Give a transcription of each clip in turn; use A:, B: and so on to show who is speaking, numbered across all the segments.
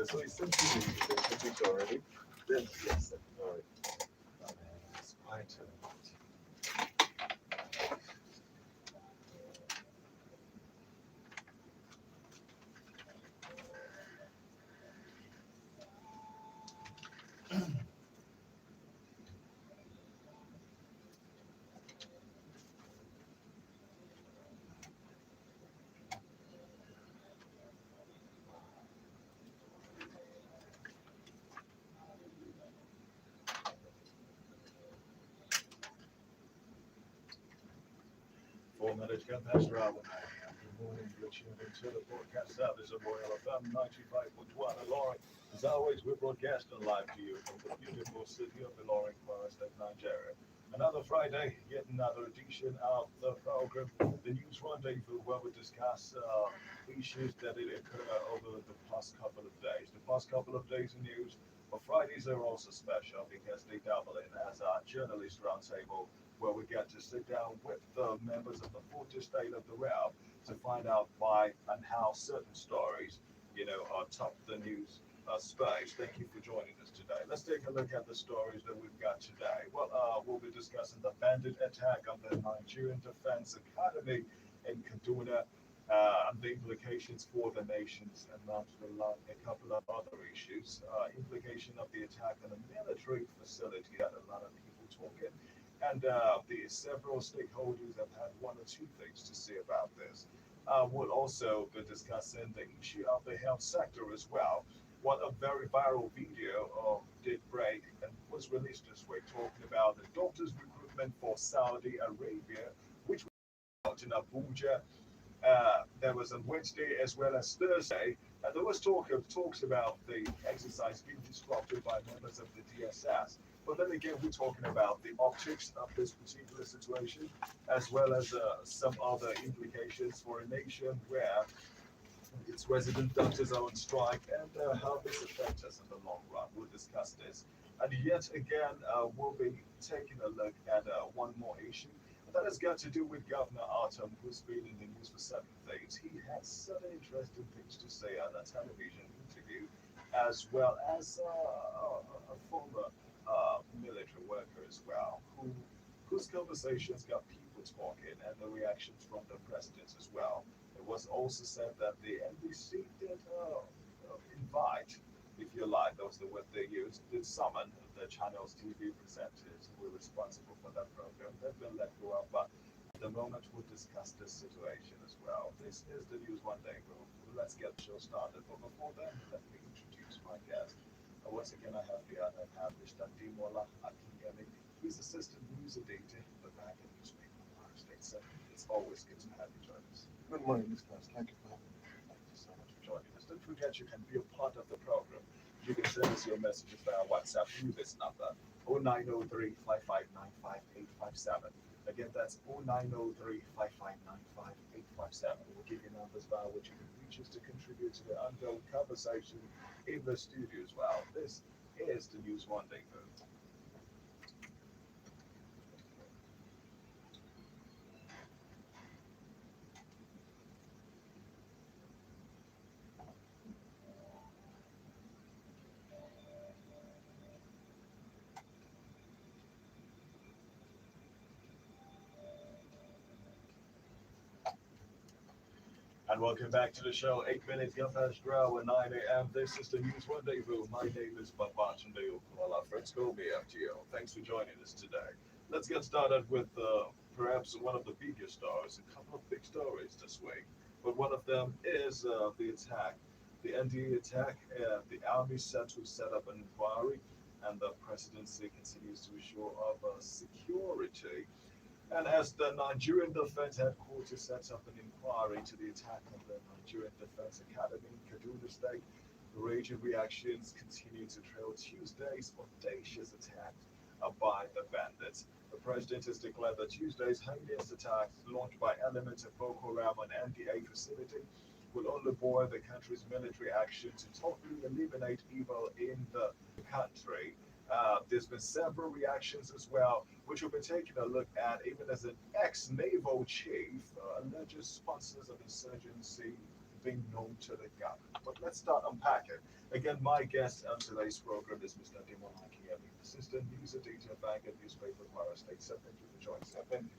A: so it seems to be the temperature already. Then yes, all right. Oh, man, it's quite Formatted Campus Robin. Good morning, you're tuned into the broadcast service of Royal FM 95.1 Ilorin. As always, we're broadcasting live to you from the beautiful city of Ilorin, Kwara State, Nigeria. Another Friday, yet another edition of the program, the News Rendezvous, where we discuss issues that did occur over the past couple of days. The past couple of days in news, but Fridays are also special because they double in as our journalist roundtable where we get to sit down with the members of the 40 state of the realm to find out why and how certain stories, are top the news space. Thank you for joining us today. Let's take a look at the stories that we've got today. Well, we'll be discussing the bandit attack on the Nigerian Defense Academy in Kaduna. And the implications for the nations, and not a couple of other issues. Implication of the attack on a military facility had a lot of people talking, and the several stakeholders have had one or two things to say about this. We'll also be discussing the issue of the health sector as well. What a very viral video did break and was released this week, talking about the doctors' recruitment for Saudi Arabia, which was out in Abuja. There was on Wednesday as well as Thursday, and there was talks about the exercise being disrupted by members of the DSS. But then again, we're talking about the optics of this particular situation, as well as some other implications for a nation where its resident doctors are on strike, and how this affects us in the long run. We'll discuss this. And yet again, we'll be taking a look at one more issue. And that has got to do with Governor Autumn, who's been in the news for 7 days. He has some interesting things to say on a television interview, as well as a former military worker as well, whose conversations got people talking and the reactions from the presidents as well. It was also said that the NBC did invite, if you like, those the word they used, did summon the channel's TV presenters who were responsible for that program. They've been let go of, but at the moment we'll discuss this situation as well. This is the News One Day Group. Let's get the show started. But before then, let me introduce my guest. Once again, I have the honor of having Mr. Dimola Akinyemi. He's assistant news editor for the Vatican newspaper in Ohio State. So it's always good to have you join us.
B: Good morning, listeners. Thank you for having me.
A: Thank you so much for joining us. Don't forget you can be a part of the program. You can send us your messages via WhatsApp through this number 0903 5595857. Again, that's 0903 5595857. We'll give you numbers via which you can reach us to contribute to the ongoing conversation in the studio as well. This is the News One Day Food. And welcome back to the show. 8 minutes past the hour, 9 a.m. This is the News Rendezvous. My name is Babatunde Okunlola. Friends, call me FTO. Thanks for joining us today. Let's get started with perhaps one of the biggest stories. A couple of big stories this week, but one of them is the attack, the NDA attack. The army set to set up an inquiry, and the presidency continues to assure of security. And as the Nigerian Defense Headquarters sets up an inquiry to the attack on the Nigerian Defense Academy in Kaduna State, raging reactions continue to trail Tuesday's audacious attack by the bandits. The president has declared that Tuesday's heinous attacks launched by elements of Boko Haram on NDA facility will only buoy the country's military action to totally eliminate evil in the country. There's been several reactions as well, which we'll be taking a look at, even as an ex-naval chief alleges sponsors of insurgency being known to the government. But let's start unpacking. Again, my guest on today's program is Mr. Dimon Hakiemi, Assistant News Editor, Bank and Newspaper, Kwara State. So thank you for joining us.
B: Thank you.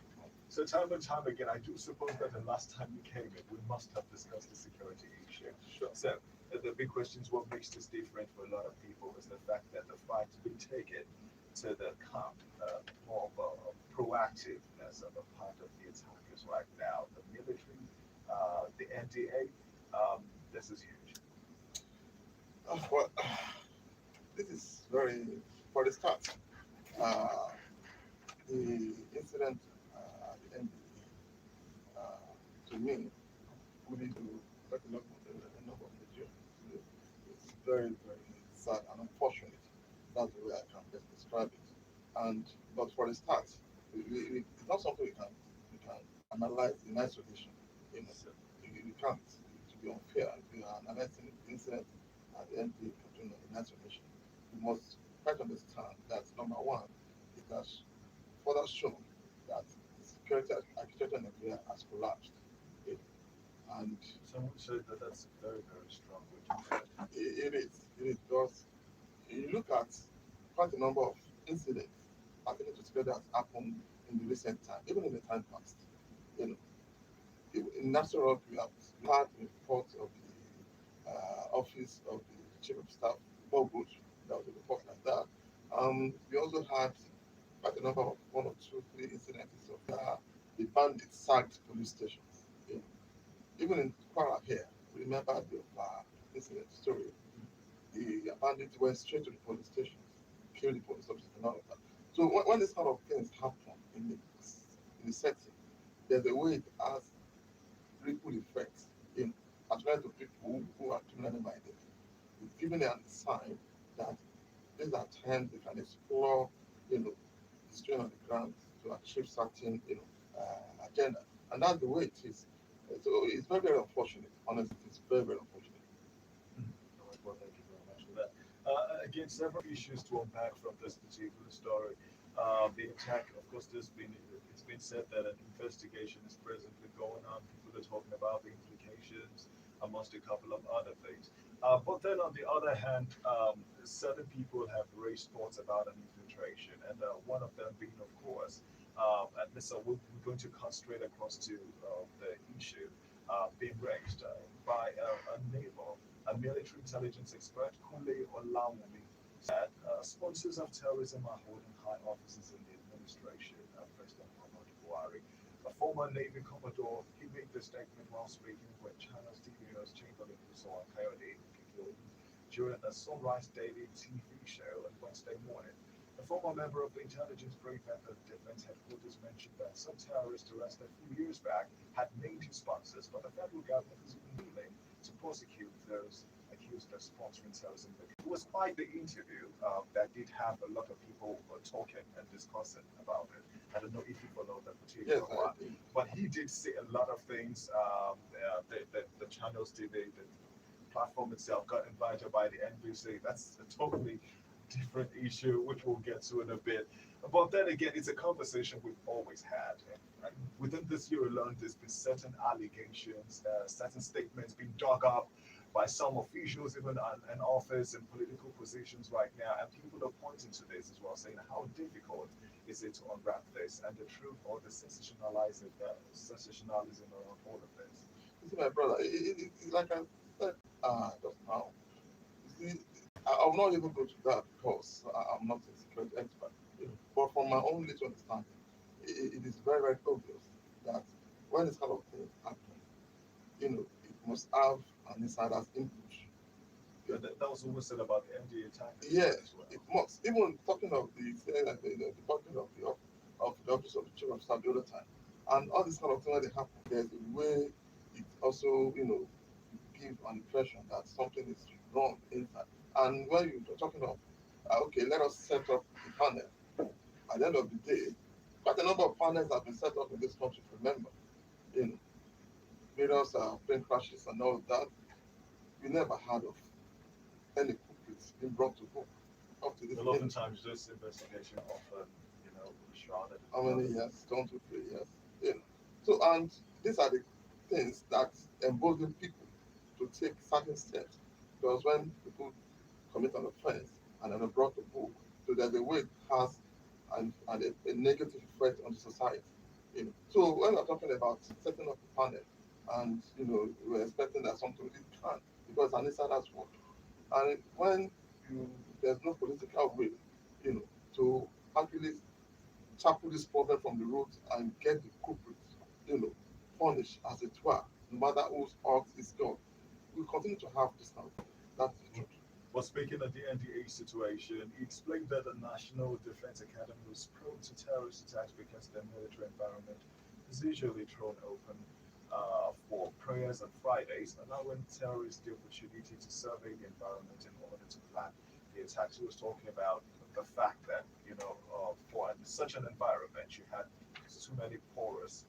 A: So time and time again, I do suppose that the last time you came in, we must have discussed the security issue.
B: Sure.
A: So the big question is what makes this different for a lot of people is the fact that the fight's been taken to the camp, more of a proactiveness of a part of the attackers right now. The military, the NDA, this is huge.
B: Well, this is very, for the start, uh, the incident at the end, to me, we need to let the number of Nigerians. It's very, very sad and unfortunate. That's the way I can best describe it. And but for the start, it's not something we can analyze in isolation. You know,
A: So,
B: we can't. To be unfair, if you are analyzing the incident at the end in isolation, we must try to understand that number one, it has further shown that the security architecture in Nigeria has collapsed. You know, and
A: someone said that that's very, very strong, what you said.
B: it is because you look at quite a number of incidents pertaining to security that has happened in the recent time, even in the time past. You know, in National Rock, we have had reports of the office of the chief of staff, Bogut, that was a report like that. We also had quite a number of one or two, three incidents of the bandits sacked police stations. You know, even in Kwara here, remember the incident story. The bandits went straight to the police stations, killed the police officers and all of that. So when this kind of things happen in the setting, there's a way it has ripple effects in particular to people who are criminally minded. It's giving them a sign that these are times they can explore, the strain on the ground to achieve certain, agenda. And that's the way it is. So it's very, very unfortunate. Honestly, it's very, very unfortunate.
A: Mhm. All right, well, thank you very much for that. Again, several issues to unpack from this particular story. The attack, of course, it's been said that an investigation is presently going on. People are talking about the implications, amongst a couple of other things. But then, on the other hand, certain people have raised thoughts about an infiltration, and one of them being, of course, and this we're going to concentrate across to the issue being raised by a neighbor, a military intelligence expert, Kunle Olawumi, said sponsors of terrorism are holding high offices in the administration of President Muhammadu Buhari. A former Navy Commodore, he made the statement while speaking with China's TV news Chamberlain Musawa Coyote during a Sunrise Daily TV show on Wednesday morning. A former member of the intelligence brief at the defense headquarters mentioned that some terrorists arrested a few years back had named his sponsors, but the federal government is willing to prosecute those accused of sponsoring terrorism. It was quite the interview that did have a lot of people talking and discussing about it. I don't know if you follow that
B: Yes,
A: particular
B: I
A: one,
B: think.
A: but he did say a lot of things. The channels did, the platform itself got invited by the NBC. That's a totally different issue, which we'll get to in a bit. But then again, it's a conversation we've always had. And within this year alone, there's been certain allegations, certain statements being dug up by some officials, even in office and political positions right now. And people are pointing to this as well, saying how difficult is it to unwrap this and the truth or the sensationalism around all of this.
B: You see, my brother, it's like I said just now. You see, I will not even go to that because I'm not a security expert. But from my own little understanding, it is very, very obvious that when this kind of thing happens, it must have an insider's input.
A: Yeah, that was always said about the MD attackers as
B: Yes,
A: well.
B: it must. Even talking of the talking of the office of the chief of staff the other time, and all this kind of thing when they happen, there's a way it also give an impression that something is wrong inside. And when you're talking of okay, let us set up the panel. At the end of the day, quite a number of panels have been set up in this country. Remember, in various plane crashes and all of that, we never heard of any culprits being brought to book up to this
A: Well,
B: minute.
A: oftentimes this investigation often, shrouded
B: How
A: in
B: many years? 2 to 3 years. You know. So, and these are the things that embolden people to take certain steps. Because when people commit an offense and then are brought to book, so that the way it has a negative effect on the society. So when we're talking about setting up a panel, and we're expecting that something it can, because an insider's work, and when there's no political will, you know, to actually tackle this problem from the root and get the culprits, punished as it were, no matter whose ox is gone, we continue to have this kind of problem. That's the truth.
A: Well, speaking of the NDA situation, he explained that the National Defense Academy was prone to terrorist attacks because their military environment is usually thrown open for prayers on Fridays, allowing terrorists the opportunity to survey the environment in order to plan the attacks. He was talking about the fact that, for such an environment, you had too many porous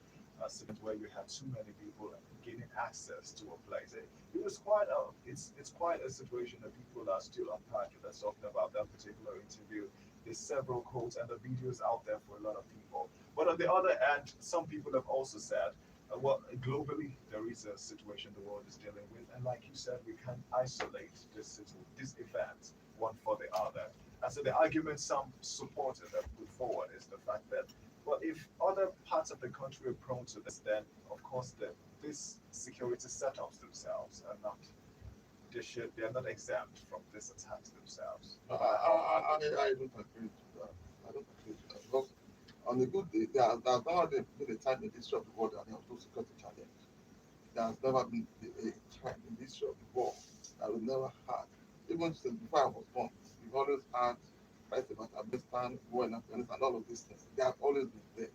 A: situations where you had too many people gaining access to a place. It was quite it's quite a situation that people are still unpacking. That's talking about that particular interview. There's several quotes and the videos out there for a lot of people. But on the other hand, some people have also said, well, globally there is a situation the world is dealing with, and like you said, we can isolate this event one for the other. And so the argument some supporters have put forward is the fact that, well, if other parts of the country are prone to this, then of course these security setups themselves are not they're not exempt from these attacks themselves,
B: I,
A: no matter how
B: I,
A: hard
B: I, I don't agree to that. I don't agree to that because on a good day, there's never been a time in the history of the world that there was no security challenge. There has never been a time in the history of the world that we never had. Even since before I was born, we've always had fights about Afghanistan, war in Afghanistan, all of these things. They have always been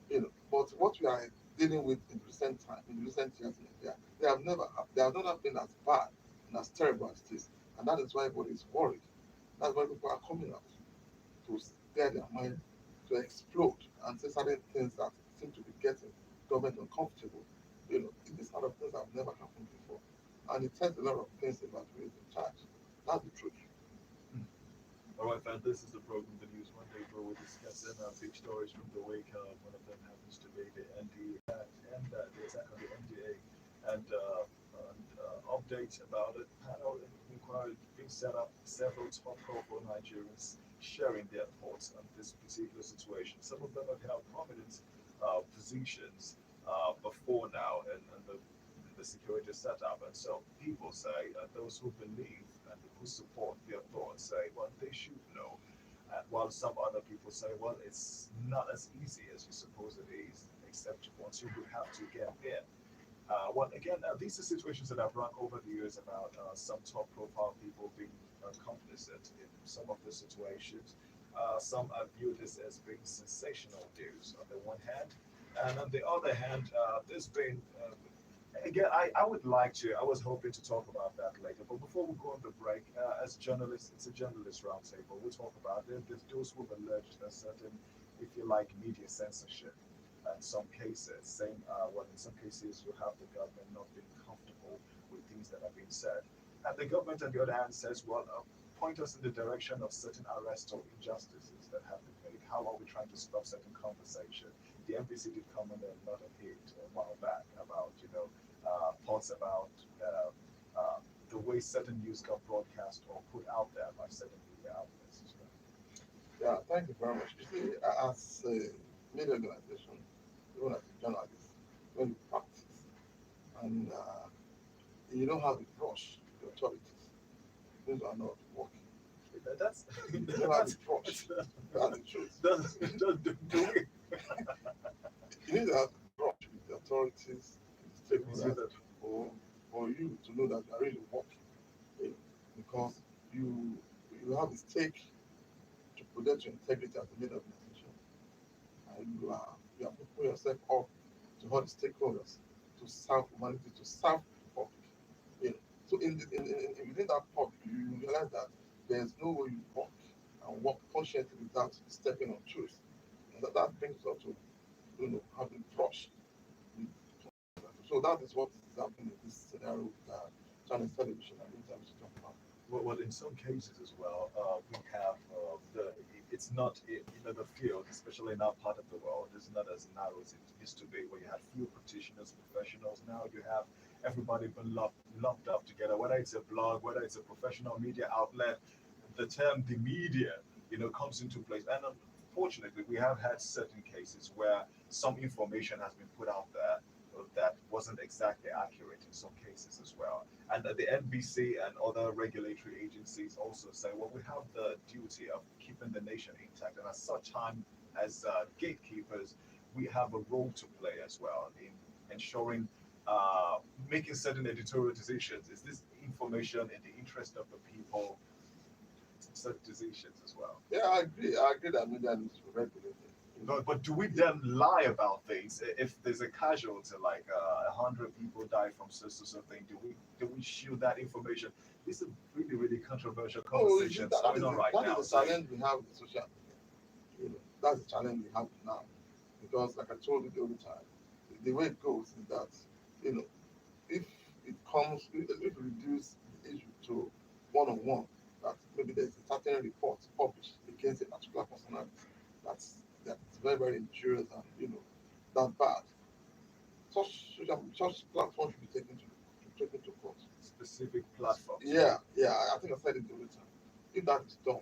B: there. But what we are dealing with in recent time, in recent years in India, they have never been as bad and as terrible as this. And that is why everybody is worried. That's why people are coming out to stir their mind, to explode and say certain things that seem to be getting government uncomfortable. These kind of things have never happened before. And it tells a lot of things about who is in charge. That's the truth.
A: hard. All right, fam, this is the program, The News Monday, where we're discussing big stories from the wake up. One of them happens to be the NDA and the attack on the NDA, and updates about it. Panel inquiry being set up, several top profile Nigerians sharing their thoughts on this particular situation. Some of them have held prominent positions before now in the security setup. And so people say, those who believe and who support their thoughts say, well, they should know. While some other people say, well, it's not as easy as you suppose it is, except once you would have to get in. Well, again, these are situations that I've run over the years about some top profile people being complicit in some of the situations. Some view this as being sensational news on the one hand, and on the other hand, there's been again, I would like to. I was hoping to talk about that later, but before we go on the break, as journalists, it's a journalist roundtable. We'll talk about it. There's those who've alleged a certain, if you like, media censorship. In some cases, saying, well, in some cases, you have the government not being comfortable with things that are being said, and the government, on the other hand, says, well, point us in the direction of certain arrests or injustices that have been made. How are we trying to stop certain conversation? The NBC did come under a lot of hate a while back about, thoughts about the way certain news got broadcast or put out there by certain media outlets as well.
B: Yeah, thank you very much. You see, as a media organization, even as a journalist, when you practice and you don't have a brush with the authorities, things are not working.
A: That's
B: You don't have a brush. That's the truth.
A: do we?
B: You need to have a brush with the authorities, the
A: Do we see
B: stakeholders,
A: that?
B: for, for you to know that you are really working. you know, Because you you have a stake to protect your integrity as a media organization, and you are putting yourself up to all the stakeholders to serve humanity, to serve the public. So within that public, you realize that there's no way you work and work conscientiously without stepping on truth. And that brings us up to having trust. So that is what is happening in this scenario with Chinese television and internet to talk about.
A: Well, in some cases as well, we have it's not the field, especially in our part of the world, is not as narrow as it used to be, where you had few practitioners, professionals. Now you have everybody been lumped up together, whether it's a blog, whether it's a professional media outlet, the term the media, comes into place. And unfortunately, we have had certain cases where some information has been put out there that wasn't exactly accurate in some cases as well. And the NBC and other regulatory agencies also say, well, we have the duty of keeping the nation intact. And as such time as gatekeepers, we have a role to play as well in ensuring uh, making certain editorial decisions. Is this information in the interest of the people? Such decisions as well.
B: Yeah, I agree. I agree that media needs to be regulated.
A: But do we then lie about things if there's a casualty like 100 people die from so thing? Do we shield that information? This is a really controversial
B: Oh,
A: conversation going on right now.
B: that is the challenge we have with social media. That's the challenge we have now. Because like I told you the other time, the way it goes is that, you know, if if we reduce the issue to one-on-one, that maybe there's a certain report published against a particular personality that's very injurious and that bad. Such platforms should be taken to court.
A: Specific platforms.
B: Yeah, I think I said it the other time. If that is done,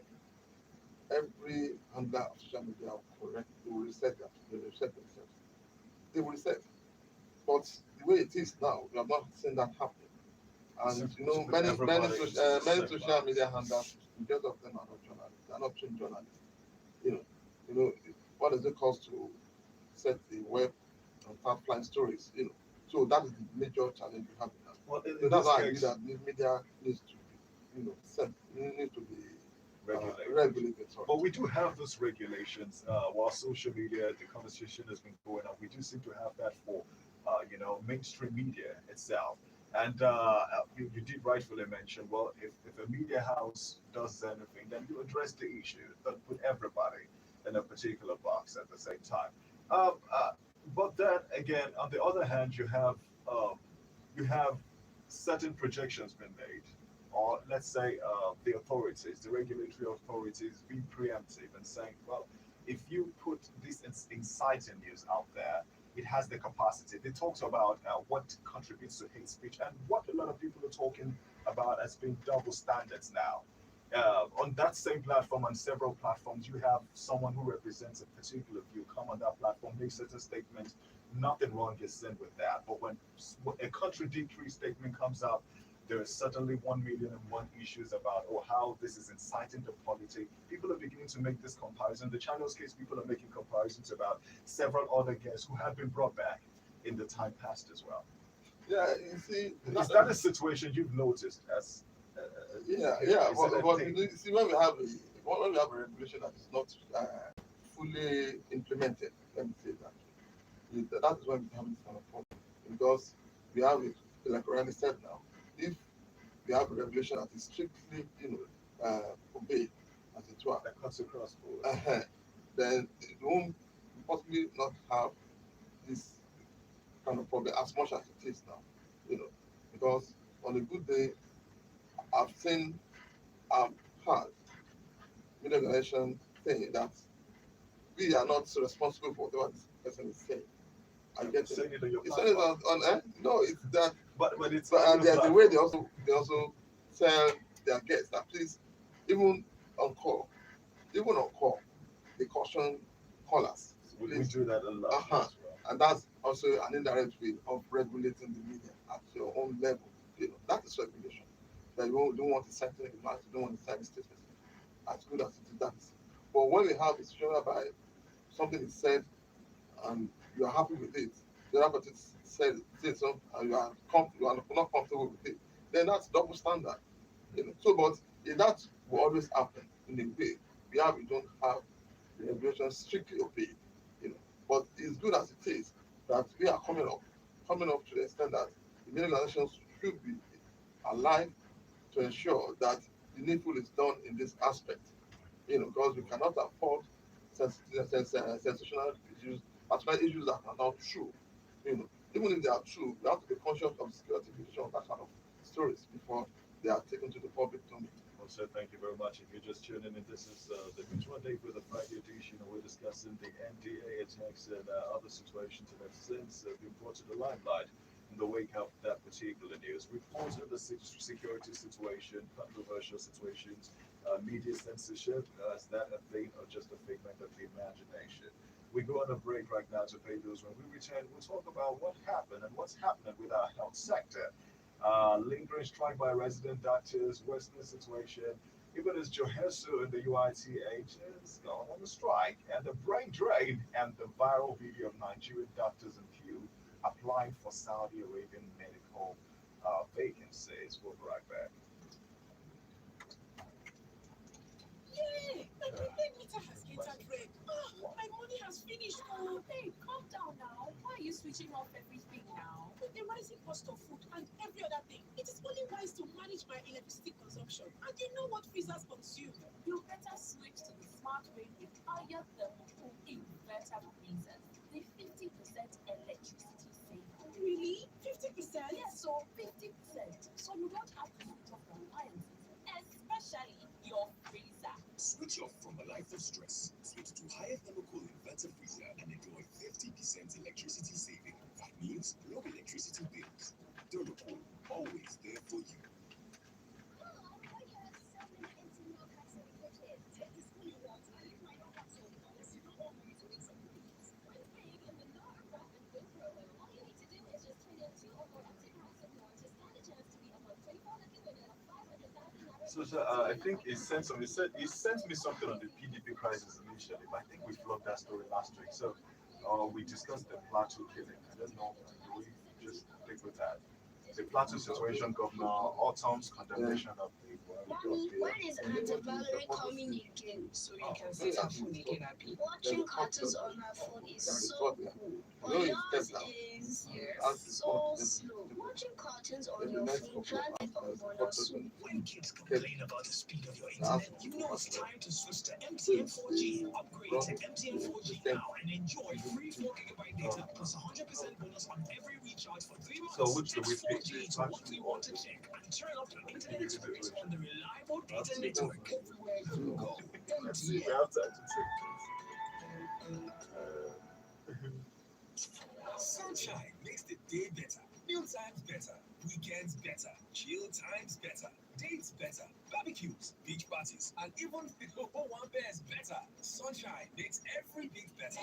B: every handler of social media will correct, they will reset themselves. They will reset. But the way it is now, we have not seen that happen. And many social media handlers, majority of them are not journalists. They are not trained journalists. You know, you know, what does it cost to set the web and start flying stories? So that is the major challenge we have now.
A: Well,
B: So that's why I believe that media needs to be, needs to be regulated. Sorry.
A: But we do have those regulations. While social media, the conversation has been going on, we do seem to have that for, mainstream media itself. And you did rightfully mention, well, if a media house does anything, then you address the issue. Don't put everybody in a particular box at the same time. Um, uh, but then again, on the other hand, um, you have certain projections being made, or let's say the authorities, the regulatory authorities, being preemptive and saying, well, if you put this inciting news out there, it has the capacity. They talked about what contributes to hate speech and what a lot of people are talking about as being double standards now. On that same platform, on several platforms, you have someone who represents a particular view come on that platform, make certain statements. Nothing wrong is said with that. But when a contradictory statement comes out, there is certainly 1,000,001 issues about, how this is inciting to politics. People are beginning to make this comparison. The China's case, people are making comparisons about several other guests who have been brought back in the time past as well.
B: Yeah, you see,
A: Is that a situation you've noticed as?
B: yeah.
A: Is it a
B: But
A: thing?
B: you see, when we have a regulation that is not fully implemented, let me say that, that is when we have this kind of problem. Because we have it, like Randy said now, if we have a regulation that is strictly, obeyed as it were,
A: That cuts across board.
B: then it won't possibly not have this kind of problem as much as it is now. Because on a good day, I've seen, I've heard media organization saying that we are not so responsible for whatever this person is saying. I get it.
A: Saying it on your
B: It's only
A: platform.
B: no, it's that.
A: But it's
B: But
A: on
B: and
A: your
B: there's a way
A: platform.
B: they also tell their guests that please, even on call, even on call, they caution callers.
A: We do that a lot
B: Uh-huh.
A: as well.
B: And that's also an indirect way of regulating the media at your own level. That is regulation. That you don't want to censor the mass, you don't want to censor statements. As good as it is, that is. But when we have a situation whereby something is said and you are happy with it, the other person said something and you are not comfortable with it, then that's double standard. So, but that will always happen in a way. We don't have the regulations strictly obeyed. You know, but it's good as it is that we are coming up to the extent that the media organizations should be alive to ensure that the needful is done in this aspect. Because we cannot afford sensational issues, particular issues that are not true. Even if they are true, we have to be conscious of the security implications of that kind of stories before they are taken to the public domain.
A: Well, sir, thank you very much. If you're just tuning in, this is the News One Day with the Friday edition, and we're discussing the NDA attacks and other situations that have since been brought to the limelight in the wake of that particular news, reports of the security situation, controversial situations, media censorship, is that a thing or just a figment of the imagination? We go on a break right now to pay bills. When we return, we'll talk about what happened and what's happening with our health sector. Lingering strike by resident doctors, worsening situation. Even as Johesu and the UITH is going on a strike, and the brain drain and the viral video of Nigerian doctors in queue applying for Saudi Arabian medical vacancies. We'll be right back.
C: Yay! My prepaid meter has entered red. My money has finished. Oh,
D: Hey, calm down now. Why are you switching off everything now?
C: with the rising cost of food and every other thing, it is only wise to manage my electricity consumption. And you know what freezers consume.
D: You better switch to the smart way with higher thermal inverter freezers. The 50% electricity saving.
C: Really? 50%?
D: Yes, so 50%. So you don't have to switch off your appliances, especially your freezer.
E: Switch off from a life of stress. Switch to higher thermocool inverter freezer and enjoy 50% electricity saving. That means low electricity bills. Thermocool, always there for you.
A: I think he sent me something on the PDP crisis initially, but I think we flogged that story last week. So we discussed the Plateau killing. I don't know. Do we just stick with that? The Plateau situation, Governor Autumn's condemnation of the
F: Mommy, when is Aunt Valerie coming again?
C: So you can set her phone again, Abby.
F: Watching cartoons on her phone is so cool. But
B: No, it's
F: yours
B: better.
F: is
C: Yes.
F: so slow. Watching cartoons on your phone drives me up on a swoon.
E: When kids complain about the speed of your internet, you know it's time to switch to MTN 4G. Upgrade to MTN 4G now and enjoy free 4 GB data plus 100% bonus on every recharge for 3 months.
A: So which do we
E: Text
A: pick?
E: 4G to what we want to check and turn up your internet experience on the reliable data network everywhere you go.
A: Let's see, we
E: MTN.
A: have time to take
E: Sunshine makes the day better, meal times better, weekends better, chill times better, dates better, barbecues, beach parties, and even one bears better. Sunshine makes every bit better.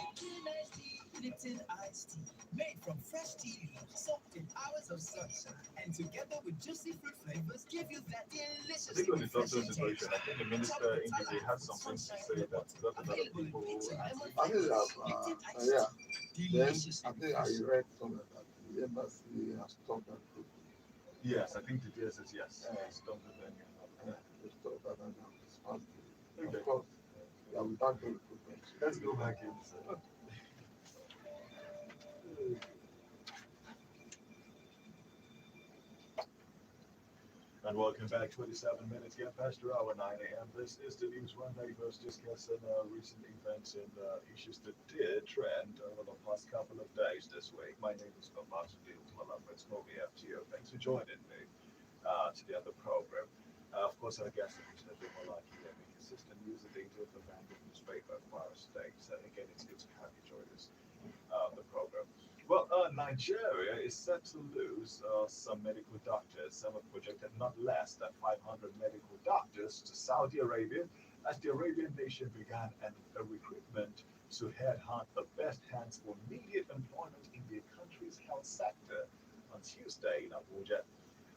E: Lipton iced tea, made from fresh tea leaves, soaked in hours of sunshine, and together with juicy fruit flavors, give you that delicious.
A: I think on the doctor
E: refreshing
A: situation,
E: taste.
A: I think the minister in the had something to say that a lot of
E: Available in
A: people.
E: pizza, lemon
B: I think
E: flavors,
B: that,
E: Lipton iced
B: yeah.
E: tea,
B: Then
E: deliciously
B: I think I
E: refreshing.
B: read somewhere that the embassy has stopped that group.
A: Yes, I think the DSS, yes. It's done with them.
B: They stopped that and now it's fast.
A: Okay.
B: Of course, yeah, without the recruitment.
A: Let's go back in. And welcome back. 27 minutes get past the hour, 9 a.m. This is the news rendezvous discussing recent events and issues that did trend over the past couple of days this week. My name is Babatunde. It's Movie FTO. Thanks for joining me today on the program. Of course, our guest is Mr. Malaki, a consistent news editor of the Vanguard newspaper of Kwara State. So again, it's good to have you join us the program. Well, Nigeria is set to lose some medical doctors. Some have projected not less than 500 medical doctors to Saudi Arabia as the Arabian nation began a recruitment to headhunt the best hands for immediate employment in the country's health sector on Tuesday in Abuja.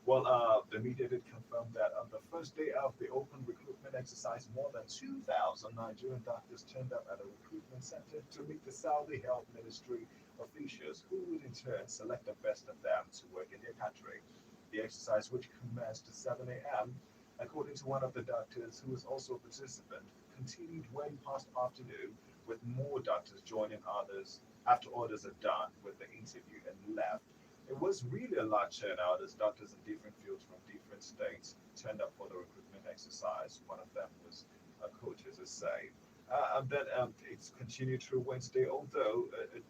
A: Well, the media did confirm that on the first day of the open recruitment exercise, more than 2,000 Nigerian doctors turned up at a recruitment center to meet the Saudi Health Ministry officials, who would in turn select the best of them to work in their country. The exercise, which commenced at 7 a.m., according to one of the doctors who was also a participant, continued way past afternoon, with more doctors joining others after others had done with the interview and left. It was really a large turnout as doctors in different fields from different states turned up for the recruitment exercise. One of them was a coach, as I say. And then it's continued through Wednesday, although it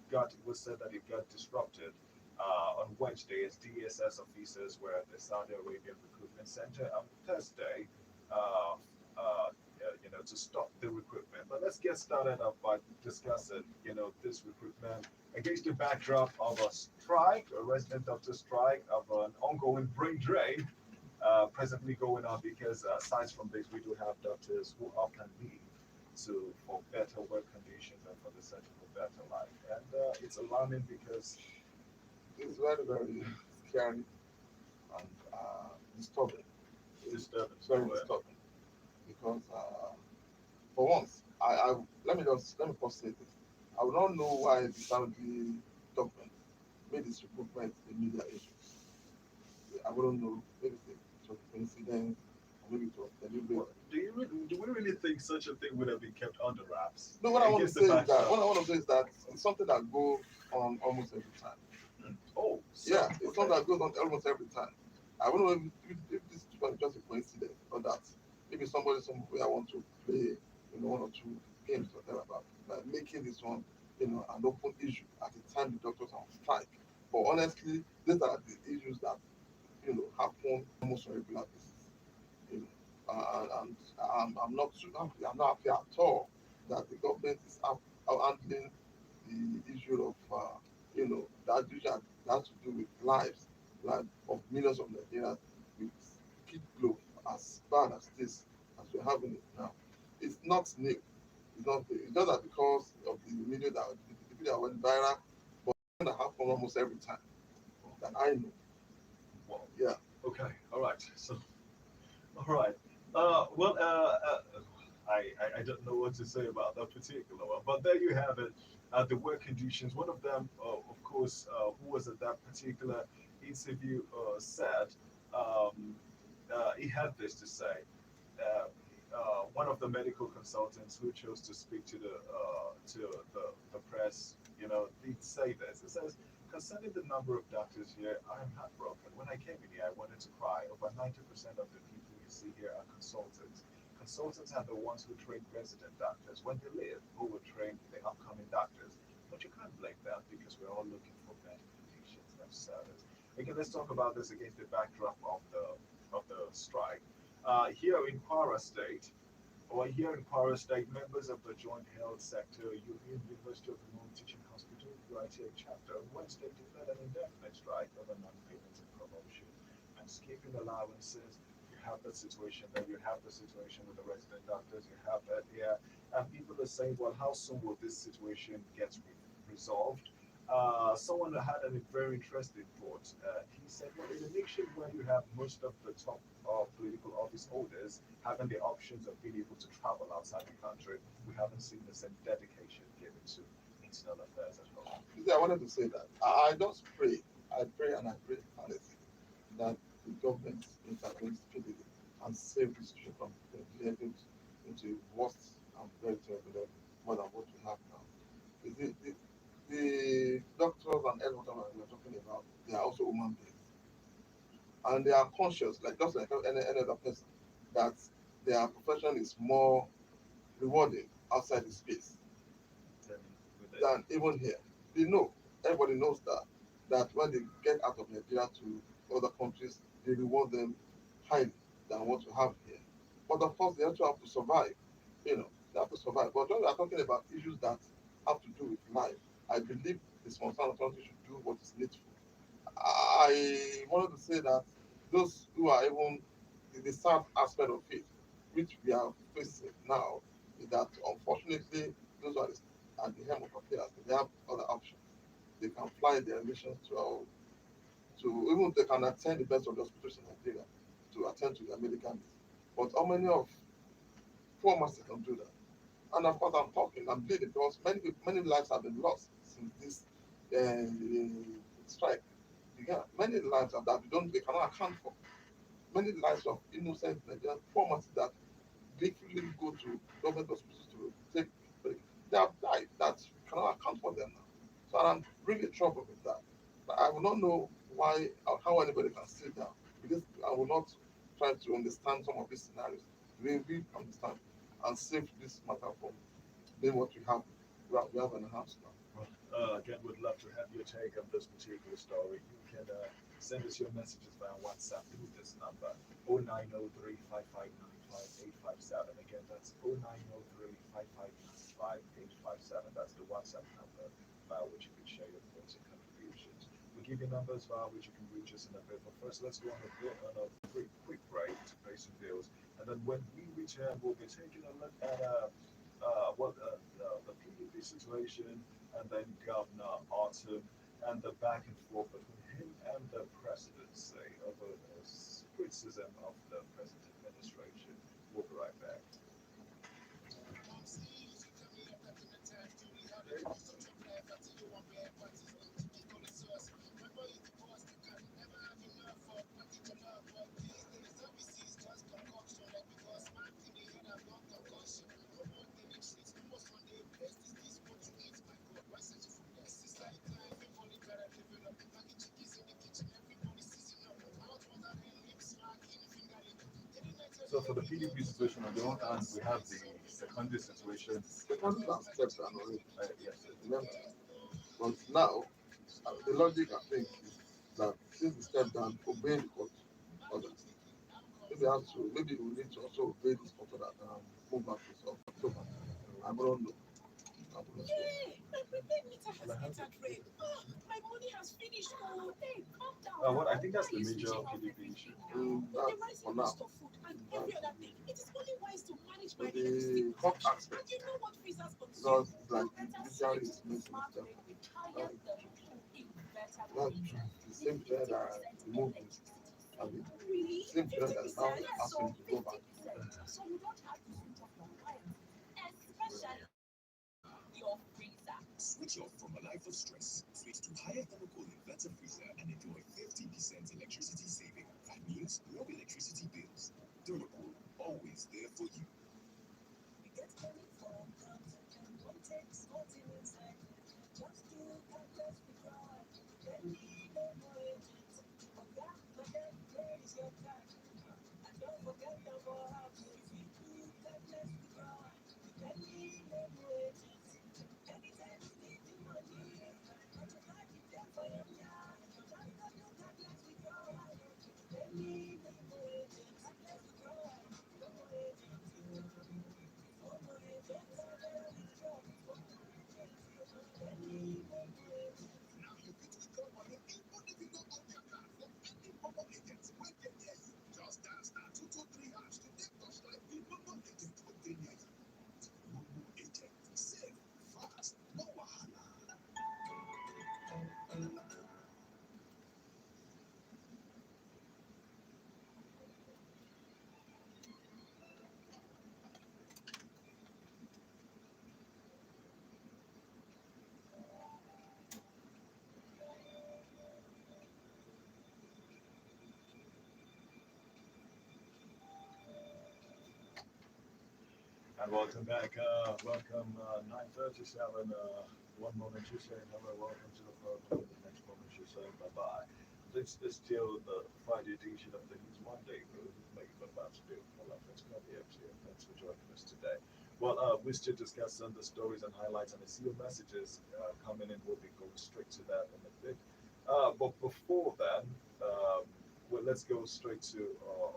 A: was said that it got disrupted on Wednesday as DSS officers were at the Saudi Arabian Recruitment Center on Thursday. to stop the recruitment. But let's get started off by discussing, this recruitment against the backdrop of a strike, a resident doctor strike, of an ongoing brain drain presently going on because aside from this, we do have doctors who often leave for better work conditions and for the search for better life. And it's alarming because
B: It's very, very scary and disturbing. It's
A: disturbing.
B: very disturbing because for once, I let me first say this. I would not know why the Saudi government made this recruitment a media issue. I wouldn't know. Maybe it was a coincidence, or maybe it was deliberate.
A: Do we really think such a thing would have been kept under wraps?
B: No, what I want to
A: Against the
B: say is that
A: backdrop.
B: what I want to say is that it's something that goes on almost every time.
A: Oh,
B: Yeah, it's
A: okay.
B: something that goes on almost every time. I don't know if this was just a coincidence or that maybe somebody somewhere want to play, one or two games or whatever about like making this one, an open issue at the time the doctors are on strike. But honestly, these are the issues that happen almost on a regular basis. You and I'm not too happy. I'm not happy at all that the government is handling the issue of that issue that has to do with life of millions of Nigerians with kid globe as bad as this as we're having it now. It's not new. It's not new. It's just that because of the media the video went viral, but that happens almost every time that I know.
A: Well,
B: Yeah.
A: okay. All right. So, all right. Well, I don't know what to say about that particular one, but there you have it. The work conditions. One of them, of course, who was at that particular interview, said he had this to say. Uh, One of the medical consultants who chose to speak to the press, did say this. It says, concerning the number of doctors here, I am heartbroken. When I came in here, I wanted to cry. Over 90% of the people you see here are consultants. Consultants are the ones who train resident doctors. When they leave, who will train the upcoming doctors? But you can't blame them because we're all looking for better conditions of service. Again, let's talk about this against the backdrop of the strike. Here in Kwara State, members of the Joint Health Sector Union, University of Vermont Teaching Hospital, UITA chapter, Wednesday declared an indefinite strike over non-payment of promotion and skipping allowances. You have the situation there, you have the situation with the resident doctors, you have that here, and people are saying, well, how soon will this situation get resolved? Someone had a very interesting thought. He said, well, in a nation where you have most of the top political office holders having the options of being able to travel outside the country, we haven't seen the same dedication given to internal affairs at home.
B: You see, I wanted to say that. I just pray. I pray and I pray honestly that the government intervenes speedily and save this situation from getting into worse and very terrible level more than what we have now. The doctors and health workers we are talking about, they are also human beings. And they are conscious, like just like any other person, that their profession is more rewarding outside the space
A: Then with the,
B: than even here. They know, everybody knows that when they get out of Nigeria to other countries, they reward them highly than what we have here. But of course, they also have to survive. They have to survive. But when we are talking about issues that have to do with life, I believe the concerned authority should do what is needful. I wanted to say that those who are even the sad aspect of it, which we are facing now, is that unfortunately those who are at the helm of affairs, they have other options. They can fly their missions to even they can attend the best of the hospitals in Nigeria to attend to their medical needs. But how many of poor masses can do that? And of course, I'm bleeding because many lives have been lost since this strike began. Many lives that they cannot account for. Many lives of innocent Nigerian poor masses that literally go to government hospitals to take medical. They have died. That we cannot account for them now. So I'm really troubled with that. But I will not know why or how anybody can sit down because I will not try to understand some of these scenarios. We understand and save this matter from being what we have in the house now.
A: Again, would love to have your take on this particular story. You can send us your messages via WhatsApp through this number 0903 5595857. Again, that's 0903 5595857. That's the WhatsApp number via which you can share your thoughts and contributions. We'll give you numbers via which you can reach us in a bit. But first, let's go on a quick break to pay some bills. And then when we return, we'll be taking a look at the PDP situation and then Governor Autumn and the back and forth between him and the presidency over the criticism of the present administration. We'll be right back. So for the PDP situation, on the one hand, we have the secondary situation.
B: The country has stepped down already.
A: Yes,
B: Remember? But now, the logic I think is that since he stepped down, obey the court orders. Maybe we need to also obey this court order and move back to October. I don't know.
C: Yeah, my prepaid meter has entered red. My money has finished. Oh,
D: Hey, calm down.
A: what I think that's
D: Why
A: the
D: are you
A: major
D: switching off
A: PDP
D: everything
A: issue.
D: now?
C: with the
B: That's
C: rising
B: for now.
C: cost of food and every other thing, it is only wise to manage my
B: But
C: electricity
B: the court
C: consumption.
B: aspect,
C: And you know what freezers consume?
B: because like
D: You
B: the
D: better
B: judiciary
D: switch
B: is
D: to the
B: making
D: smart
B: itself,
D: grid with higher thermal inverter
B: not
D: freezers.
B: the
D: The
B: same period that
D: 50%
B: removed it.
D: electricity
B: I mean,
D: saving.
C: Really?
B: same period that now
C: 50%?
D: Yes,
B: asking
D: so
B: to go back.
D: 50%. So you don't have to switch off your appliances, especially your freezer.
E: Switch off from a life of stress. Switch to higher thermal inverter freezer and enjoy 50% electricity saving. That means low electricity bills. Durable, always there for you. Now you fit withdraw money even if you don't own your card from any mobile agent when they near you. Just dial star 223 hash to take touchline with mobile agent when they near you. Mobile agent, save fast, no wahala.
A: And welcome back. Welcome 9:37. One moment you say hello, welcome to the program. The next moment you say bye bye. This is still the Friday edition of the News Monday. We're about to do. Well, thanks for the FCA. Thanks for joining us today. Well, we still discussing the stories and highlights, and I see your messages coming in. We'll be going straight to that in a bit. But before then, well, let's go straight to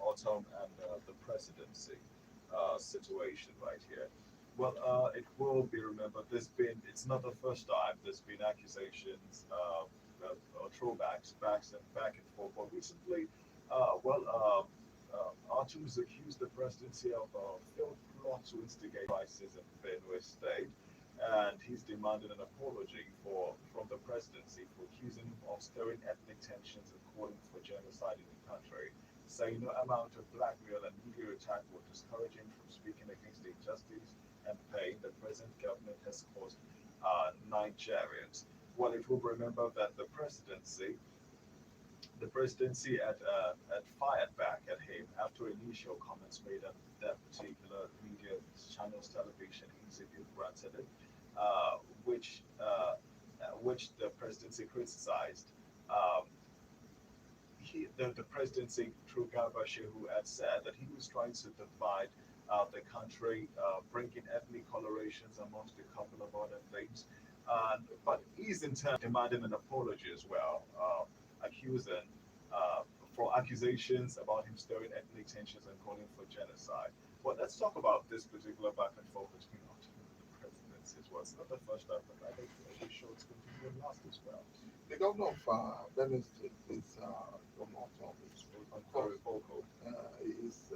A: Autumn and the presidency situation right here. Well, it will be remembered. It's not the first time there's been accusations, or throwbacks, back and forth. But recently, Archie was accused the presidency of a failed plot to instigate crisis in Benue State, and he's demanded an apology from the presidency for accusing him of stirring ethnic tensions and calling for genocide in the country, saying no amount of blackmail and media attack will discourage him from speaking against the injustice and pain the present government has caused Nigerians. Well, it will remember that the presidency had fired back at him after initial comments made on that particular media channel's television interview granted it, uh, which uh, which the presidency criticized. Um, the presidency through Garba Shehu had said that he was trying to divide the country, bringing ethnic colorations amongst a couple of other things. But He's in turn demanding an apology as well, accusing for accusations about him stirring ethnic tensions and calling for genocide. But let's talk about this particular back and forth between our two presidents as well. It's not the first time, but I think we sure it's going to be the last as well.
B: The governor of Benue State is Governor Tom. Of course,
A: Very vocal.
B: is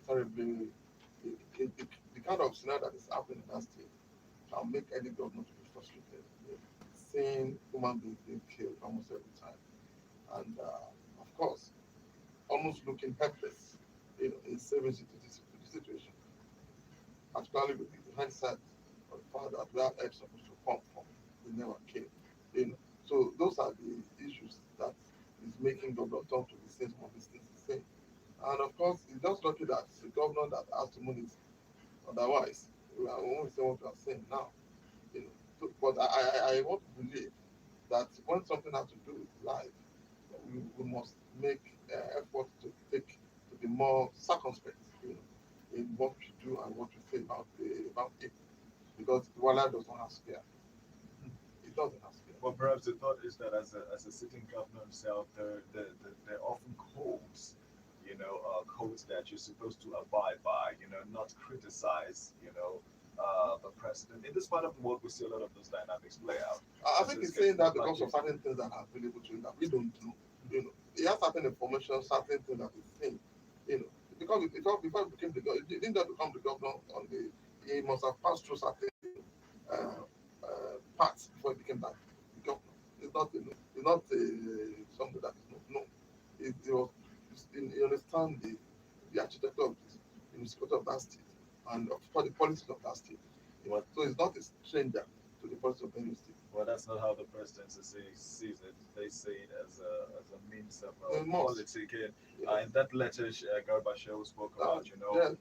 B: terribly the kind of scenario that is happening in that state can make any governor to be frustrated. Seeing human beings being killed almost every time, and of course, almost looking helpless, in saving the situation, particularly with the hindsight of the fact that where help supposed to come from, they never came. So those are the issues that is making Governor Tom to be saying some of these things he's saying. And of course, it's just lucky that the governor that has to move it. Otherwise, we won't say what we are saying now. But I want to believe that when something has to do with life, we must make effort to be more circumspect, in what we do and what we say about it, because wildlife does not have spare. It doesn't have spare.
A: Well, perhaps the thought is that as a sitting governor himself, there are often codes, codes that you're supposed to abide by, not criticize, the president. In this part of the world, we see a lot of those dynamics play out.
B: I think he's saying that because of certain things that are available to him that we don't know. He has certain information, certain things that he's saying. Because before he became the governor, he didn't just become the governor he must have passed through certain uh, parts before he became that the governor. It's not something that is not known. He understands the architecture of this, the security of that state, and of course the policies of that state. So he's not a stranger to the policies of any state.
A: Well, that's not how the presidency sees it. They see it as a means of
B: Must.
A: politicking.
B: Yes.
A: In that letter, Gorbachev spoke about,
B: Yes.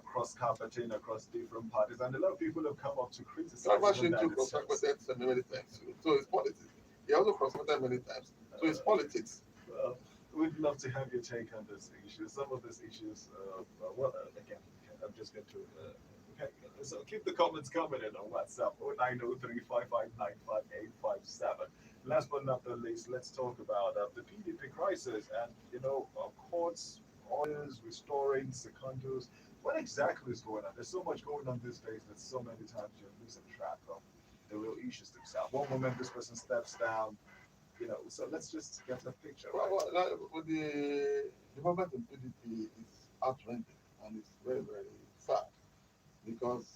A: cross-carpeting across different parties, and a lot of people have come up to criticize
B: Gorbachev
A: even that
B: too
A: itself.
B: cross-carpeted many times. So it's politics. He also cross-carpeted many times. So it's politics.
A: Well, we'd love to have your take on this issue. Some of these issues, again, I'm just going to. Okay, so keep the comments coming in on WhatsApp 0903 Last but not the least, let's talk about the PDP crisis and courts, lawyers restoring secondos. What exactly is going on? There's so much going on these days that so many times you're losing track of the real issues themselves. One moment this person steps down, so let's just get a picture, right?
B: With the development in PDP is outraging and it's very, very sad because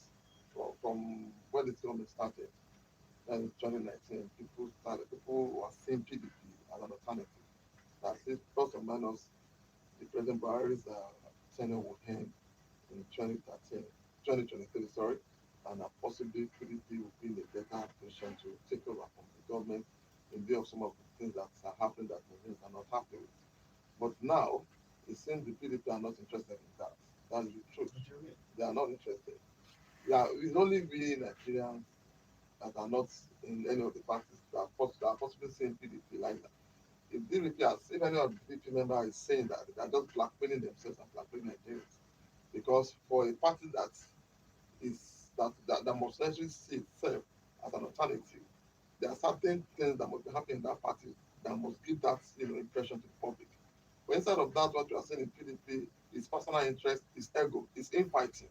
B: from when the government started, in 2019, people were seeing PDP as an alternative. That is plus or minus the President Buhari's tenure will end in 2013, 2023, sorry, and possibly PDP will be in a better position to take over from the government in view of some of the things that are happening that Nigerians are not happy with. But now, it seems the PDP are not interested in that. That is the truth. They are not interested. Yeah, it's only we Nigerians that are not in any of the parties that are possibly saying PDP like that. If any of the PDP member is saying that, they are just blackmailing themselves and blackmailing Nigerians. Because for a party that must necessarily see itself as an alternative, there are certain things that must be happening in that party that must give that impression to the public. But instead of that, what you are saying in PDP is personal interest, is ego, is infighting.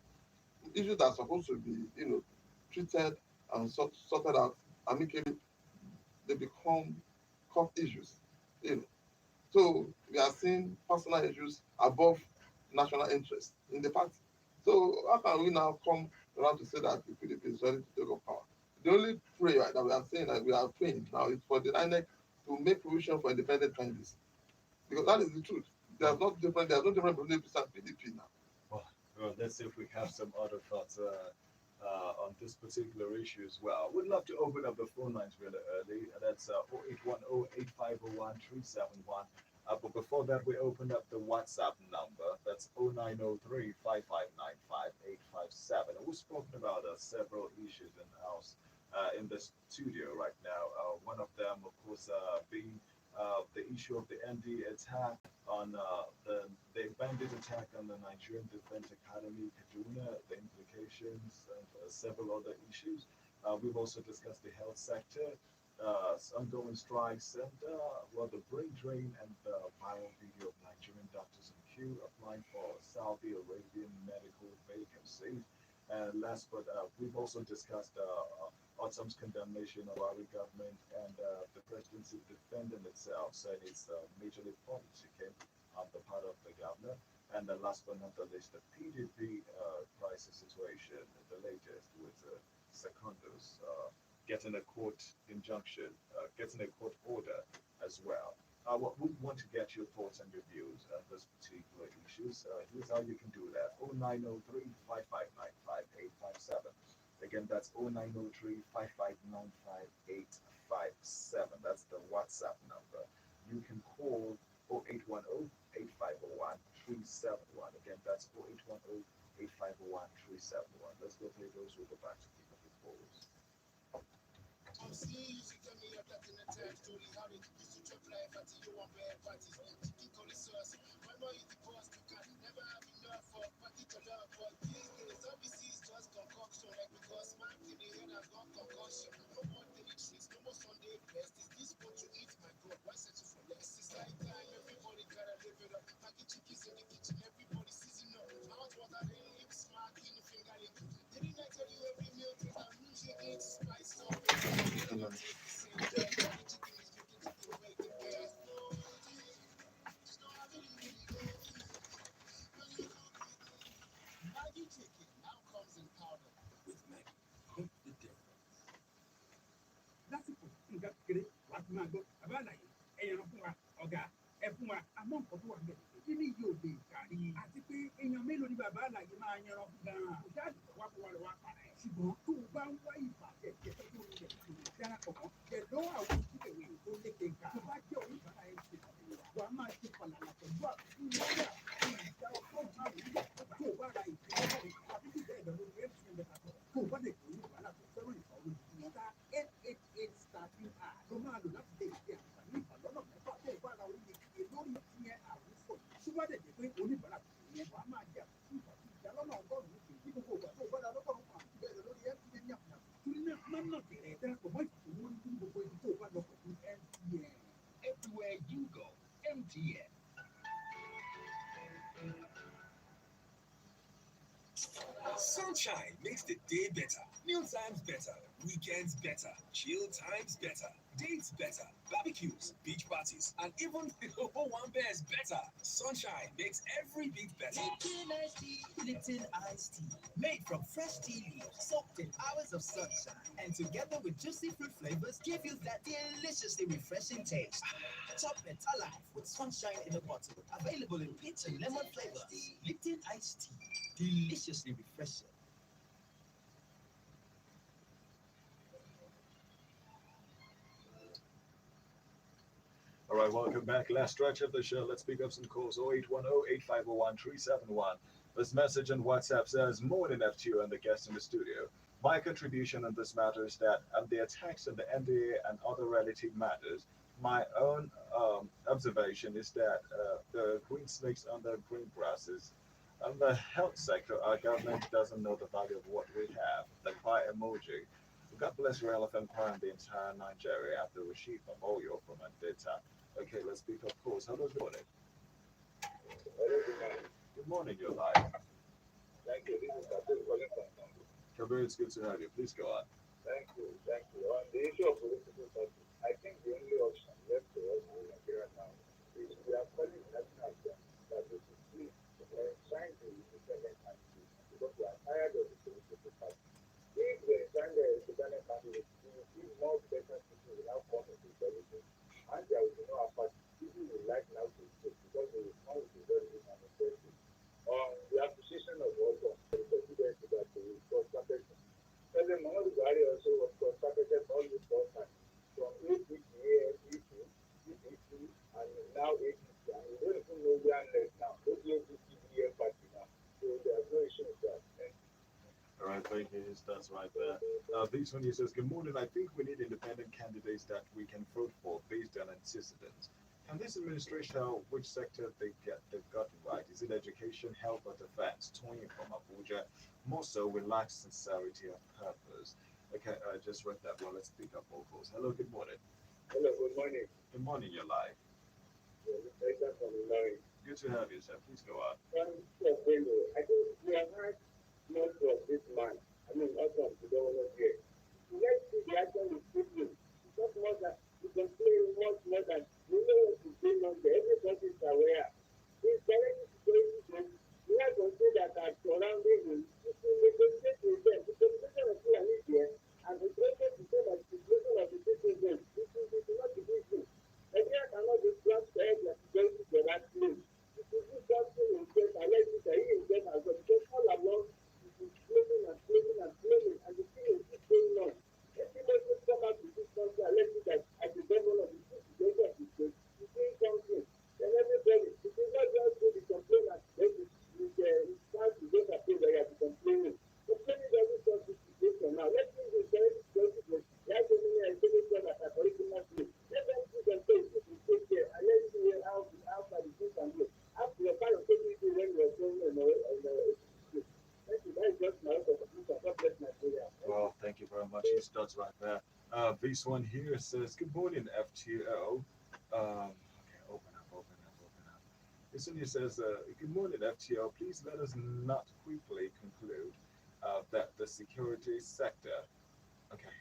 B: Issues that are supposed to be treated and sorted out amicably, they become court issues. So we are seeing personal issues above national interest in the party. So how can we now come around to say that the PDP is ready to take up power? The only prayer that we are saying that we are praying now is for the INEC to make provision for independent candidates. Because that is the truth. There's no difference between APC and PDP now.
A: Well, let's see if we have some other thoughts on this particular issue as well. We'd love to open up the phone lines really early. That's 0810-8501-371. But before that, we opened up the WhatsApp number. That's 0903 We've spoken about several issues in the house, in the studio right now. One of them, of course, being the issue of the ND attack on the bandit attack on the Nigerian Defense Academy, Kaduna, the implications, and several other issues. We've also discussed the health sector, ongoing strikes, and the brain drain and the viral video of Nigerian doctors in queue applying for Saudi Arabian medical vacancies. And last, but we've also discussed autumn's condemnation of our government and the presidency defending itself, saying it's majorly politicking on the part of the governor. And last but not the least, the PDP crisis situation, the latest with Secondus getting a court injunction, getting a court order as well. What we want to get your thoughts and your views on this particular issues. Here's how you can do that: 0903 559 5857. Again, that's 0903 559 5857. That's the WhatsApp number. You can call 0810 8501 371. Again, that's 0810 8501 371. Let's go play those with the back to keep up with calls.
E: Maggie chicken now comes in powder with Maggie. Cook the difference.
G: lásìkò nǹkan kékeré wàá tún máa gbọ́ bàbá àlàyé ẹ̀yàn fún wa ọ̀gá ẹ fún wa àmọ́ nǹkan tó wà ń bẹ̀ kí ni yóò lè kárí àti pé èèyàn mélòó ni bàbá àlàyé máa yanran fún gan-an kò dáàbò tó wá fún wa lọ́wọ́ àpàrà ẹ̀ ṣùgbọ́n tó o bá ń wá ìbàjẹ́ jẹ́ tó ń jẹ darapọ̀ mọ́ jẹ̀dọ́ àwọn ìdílé tó léke nǹkan tó bá jẹ́ oníbàárà ẹ̀ ṣe wàá máa ṣe pàlàlà pẹ̀lú àfikún lọ́yà ìjà ọkọ̀ márùn-ún tó o bá ra ìpínlẹ̀ àbíkú bẹ́ẹ̀ lọ lórí mtn bẹ́ẹ̀ tó o bá lè kó oníbàárà tó fẹ́ràn ìfọwọ́ ìfúnná 888 starting r ló máa lò láti lè ṣe àǹfààní ìfàlọ́nà mẹ́fà tó o bá ra orí ìdíje lórí ìyẹn àwùjọ tó bá dẹ̀ jẹ́ pé oníbàárà tó yẹn wàá máa jẹ àfikún ìdálọ́nà ọgọ́rùn-ún ní gbogbo ìgbà tó o bá ra lọ́gọ́rùn-ún kan àti bẹ́ẹ̀ lọ lórí mtn ní àpò torí náà má nà bẹ̀rẹ̀ darapọ̀ mọ́ ìfàsowó ní gbogbo ibi tó o bá lọ pẹ̀lú mtn.
E: Everywhere you go, MTN. Sunshine makes the day better, meal times better, weekends better, chill times better, dates better, barbecues, beach parties, and even one bears better. Sunshine makes every bit better.
H: Lipton iced tea, Lipton iced tea, made from fresh tea leaves, soaked in hours of sunshine, and together with juicy fruit flavors, give you that deliciously refreshing taste. Top better life with sunshine in a bottle, available in peach and lemon flavors. Lipton iced tea, deliciously refreshing.
A: All right, welcome back. Last stretch of the show. Let's pick up some calls. 0810-8501-371. This message on WhatsApp says, Morning FTO and the guest in the studio. My contribution on this matter is that the attacks on the NDA and other relative matters, my own observation is that the green snakes on the green grasses, on the health sector, our government doesn't know the value of what we have. The cry emoji. God bless your elephant choir and the entire Nigeria after Rashid Mamoyo from Andeta. Okay, let's pick up calls. Hello, good morning. Good morning, you're live.
I: Thank you. This is Captain calling from Congo.
A: Kabir, it's good to have you. Please go on.
I: Thank you. Thank you. On the issue of political parties, I think the only option left for us in Nigeria now is we are calling national assembly that we should please sign the independent candidate because we are tired of the political party. If they sign the independent candidate, we will see more better people will now come into politics and there will be no apathy. People will like now to vote because they will come with a very good manifesto. The acquisition of weapons, the president that we started. President Muhammadu Buhari also was targeted all these governments from APC, PDP, and now APC. And we don't even know where left now. Those APC, party now. So there's no issue with that.
A: All right, thank you. That's right there. This one here says, Good morning. I think we need independent candidates that we can vote for based on antecedents. Can this administration tell which sector they've gotten right? Is it education, health, or defense? Tony from Abuja. More so, we lack sincerity of purpose. Okay, I just read that one. Let's pick up more calls. Hello, good morning.
I: Hello, good morning.
A: Good morning, you're live.
I: Later from Illinois.
A: Good to have you, sir. Please go on.
I: I think we have had most of this man. I mean, also the government here. Let's see the action is taking. Not more than you can play much more than you know what is going on there. Everybody is aware. It's directly security things. We have to say that are surrounding him. It's in the negotiation with them. The communication of people is there. And the president to say that the situation of the citizens, it is not the issue. Nigeria cannot just grab the head of security for that place. It is something in case I like it, I in case as well. Because all along, it is claiming and claiming and claiming, and the thing is keep going on. Ultimately, come out to this country and let it that as the governor of the situation of the state, is doing something. Then everybody, it is not just to the complainant, then it starts to just appear that you are complaining. Complaining doesn't solve the situation now. Let's use the security situation. They have so many intelligence that are original place. Let them see themselves if you take care and let's see how far the thing can go. After your kind of taking it when you are going in a thank you. That is just my own contribution. God bless Nigeria.
A: Well, thank you very much. He starts right there. This one here says, good morning, FTO. Okay, open up. This one here says, good morning, FTO. Please let us not quickly conclude that the security sector, okay,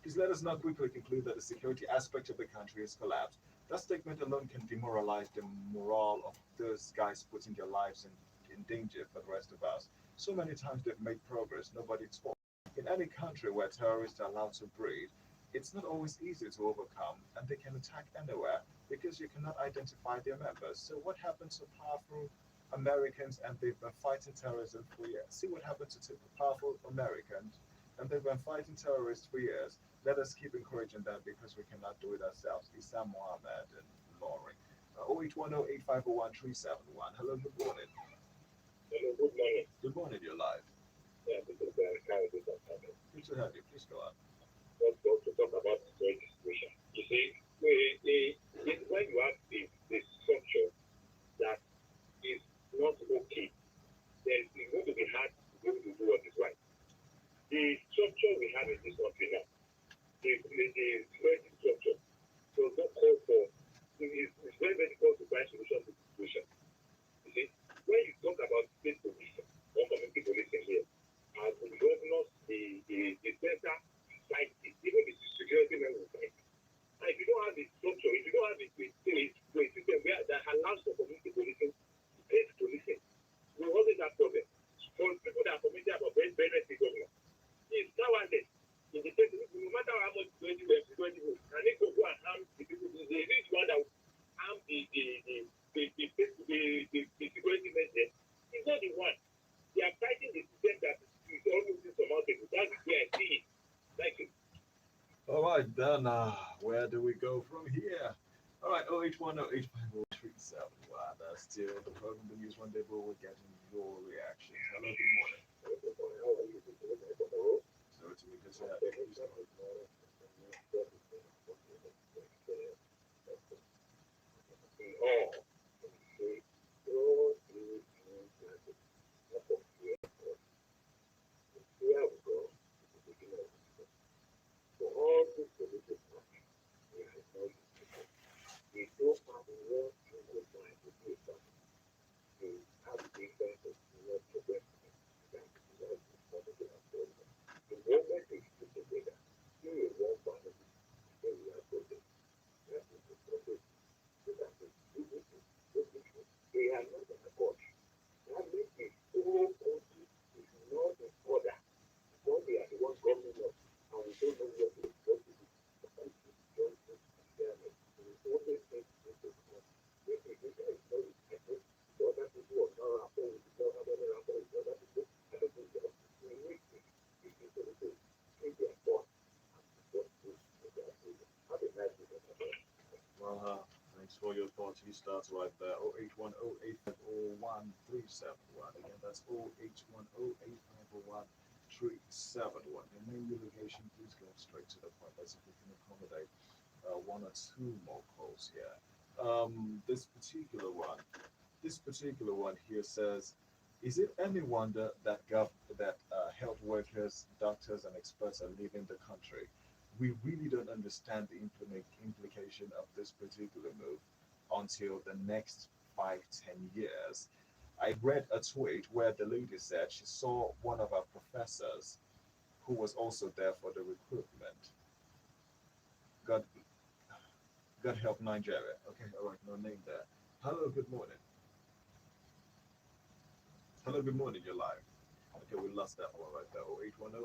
A: please let us not quickly conclude that the security aspect of the country has collapsed. That statement alone can demoralize the morale of those guys putting their lives in danger for the rest of us. So many times they've made progress, nobody talks. In any country where terrorists are allowed to breed, it's not always easy to overcome, and they can attack anywhere because you cannot identify their members. So, what happened to powerful Americans and they've been fighting terrorism for years? See what happened to powerful Americans and they've been fighting terrorists for years. Let us keep encouraging them because we cannot do it ourselves. Isam Mohammed and Laurie. 0810 Hello, good morning.
I: Hello, good morning.
A: Good morning, you're live.
I: Yeah, this is Carol Coming.
A: Good to have you. Please go on.
I: Just want to talk about the security situation. You see, when you have the structure that is not okay, then it's going to be hard to be able to do what is right. The structure we have in this country now, the security structure, does not call for, it's very, very difficult to find solution to the situation. You see, when you talk about state policing or community policing here, as the governors, the center fight it, even the security men will fight it. And if you don't have the structure, if you don't have the system where that allows for community policing, state policing, we always have problem. For people that are committed about very governor, he's powerless. In the state, no matter how much security can they go and harm the people? They reach one that will harm the security men there. He's not the one. They are fighting the system that is always insurmountable. That's the way I see it. Thank you.
A: All right, then where do we go from here? All right, 0810 That's still the program. The news one day, but we're getting your reactions. Hello, good morning. So it's me, good to have you. Please go on. Well, thanks for your thoughts. He starts right there. 0810 Again, that's 0810 Your name, your location, please go straight to the point. Let's see if we can accommodate one or two more calls here. This particular one here says, Is it any wonder that health workers, doctors, and experts are leaving the country? We really don't understand the implication of this particular move until the next 5, 10 years. I read a tweet where the lady said she saw one of our professors who was also there for the recruitment. God, God help Nigeria. Okay, all right, no name there. Hello, good morning. Hello, good morning. You're live. Okay, we lost that one right there. 0810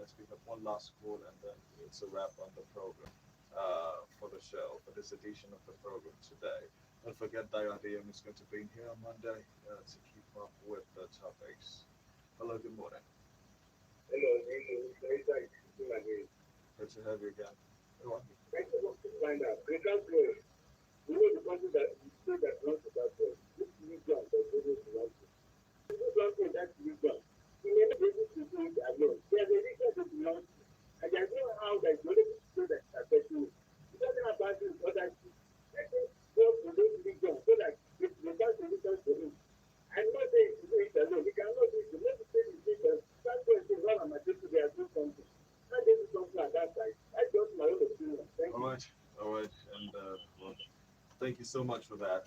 A: Let's pick up one last call and then it's a wrap on the program for the show, for this edition of the program today. Don't forget Diadium is going to be in here on Monday to keep up with the topics. Hello, good morning.
I: Hello, very tight.
A: Good to have you again. Go on.
I: Thank you for find out. Because you know the country that you say that belongs to that world. This religion that really belongs to. This country that religion. You may not be able to do it alone. There's a religion that belongs to. And there's no how that you only people that affect you. It doesn't about this other thing. Let us go to this religion so that it's the best solution to it. I'm not saying to do it alone. We cannot do it. We need to say the religion. That's why it's one of my people they are doing something. Not doing something at that side. That's just my own opinion. Thank
A: All
I: you.
A: right, all right, and well, thank you so much for that.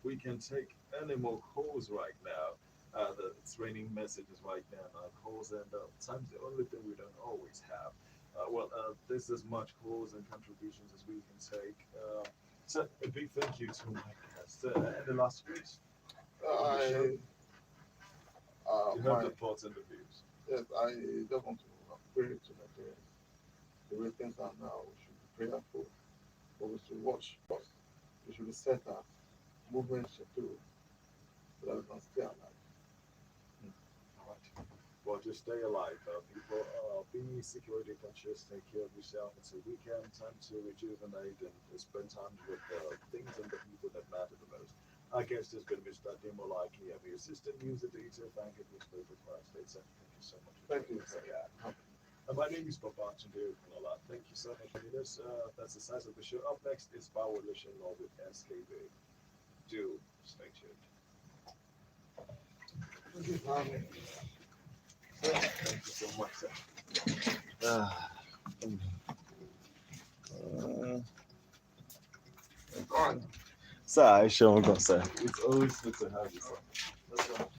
A: We can take any more calls right now. It's raining messages right now on our calls, and times the only thing we don't always have. This as much calls and contributions as we can take. So a big thank you to my guest. The last words on the show.
B: I
A: You heard
B: my
A: the thoughts and the views.
B: yes, I just want to pray to Nigerians. The way things are now, we should be prayerful, but we should watch us. We should set our movement schedule so that we can stay alive.
A: Hmm. All right. Well, just stay alive, people. Be security conscious. Take care of yourself. It's a weekend, time to rejuvenate and spend time with things and the people that matter the most. Our guest has been Mr. Demolaki, the assistant news editor. Thank you, Mr. Christ. Thank you so much for
B: Thank
A: joining
B: you,
A: us
B: sir.
A: again. My name is Babatunde Okunlola. Thank you so much for this. That's the size of the show. Up next is Power Mission Law with SKB. Do stay tuned.
B: Thank you for having me.
A: Thank you so much, sir. Ah,
B: Go on.
A: sir, I sure I'm gonna say it's always good to have you, sir. Let's go.